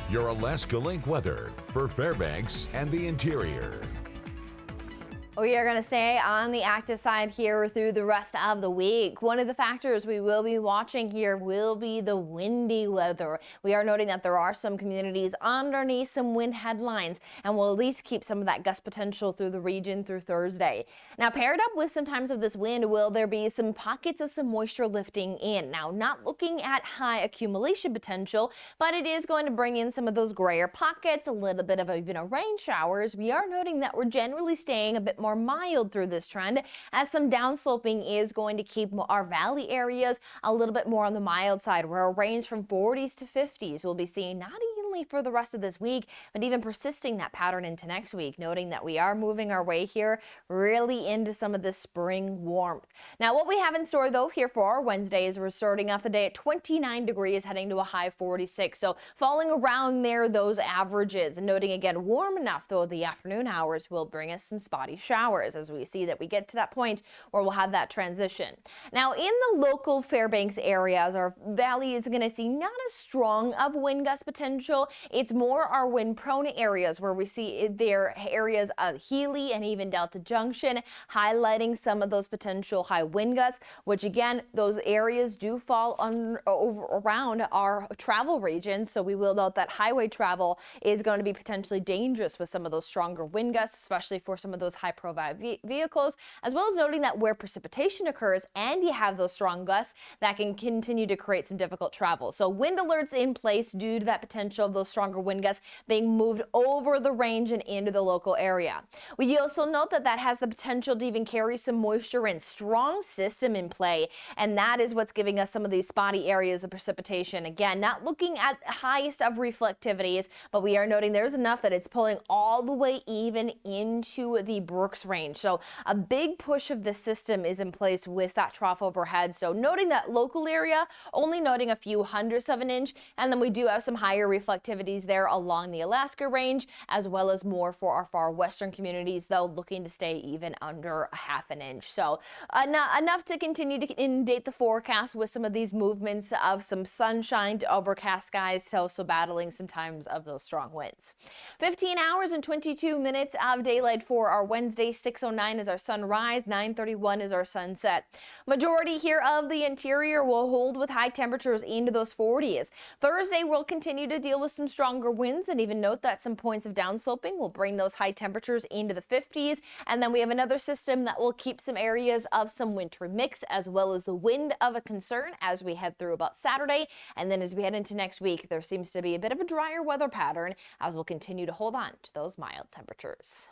your Alaska Link weather for Fairbanks and the interior. We are going to stay on the active side here through the rest of the week. One of the factors we will be watching here will be the windy weather. We are noting that there are some communities underneath some wind headlines, and we'll at least keep some of that gust potential through the region through Thursday. Now, paired up with some times of this wind, will there be some pockets of some moisture lifting in. Now, not looking at high accumulation potential, but it is going to bring in some of those grayer pockets, a little bit of even a rain showers. We are noting that we're generally staying a bit more mild through this trend, as some downsloping is going to keep our valley areas a little bit more on the mild side, where a range from 40s to 50s we'll be seeing not evenly for the rest of this week, but even persisting that pattern into next week, noting that we are moving our way here really into some of this spring warmth. Now, what we have in store though here for our Wednesday is we're starting off the day at 29 degrees, heading to a high 46, so falling around there those averages, and noting again warm enough though the afternoon hours will bring us some spotty showers as we see that we get to that point where we'll have that transition. Now, in the local Fairbanks areas, our valley is going to see not as strong of wind gust potential. It's more our wind prone areas where we see their areas of Healy and even Delta Junction highlighting some of those potential high wind gusts, which again, those areas do fall around our travel region. So we will note that highway travel is going to be potentially dangerous with some of those stronger wind gusts, especially for some of those high profile vehicles, as well as noting that where precipitation occurs and you have those strong gusts, that can continue to create some difficult travel. So wind alerts in place due to that potential of those stronger wind gusts being moved over the range and into the local area. We also note that that has the potential to even carry some moisture in. Strong system in play, and that is what's giving us some of these spotty areas of precipitation. Again, not looking at highest of reflectivities, but we are noting there's enough that it's pulling all the way even into the Brooks range. So a big push of the system is in place with that trough overhead. So noting that local area, only noting a few hundredths of an inch, and then we do have some higher reflectivities there along the Alaska range, as well as more for our far western communities, though looking to stay even under a half an inch. So enough to continue to inundate the forecast with some of these movements of some sunshine to overcast skies, so battling some times of those strong winds. 15 hours and 22 minutes of daylight for our Wednesday. 6:09 is our sunrise, 9:31 is our sunset. Majority here of the interior will hold with high temperatures into those 40s. Thursday will continue to deal with some stronger winds, and even note that some points of downsloping will bring those high temperatures into the 50s. And then we have another system that will keep some areas of some wintry mix, as well as the wind of a concern as we head through about Saturday. And then as we head into next week, there seems to be a bit of a drier weather pattern as we'll continue to hold on to those mild temperatures.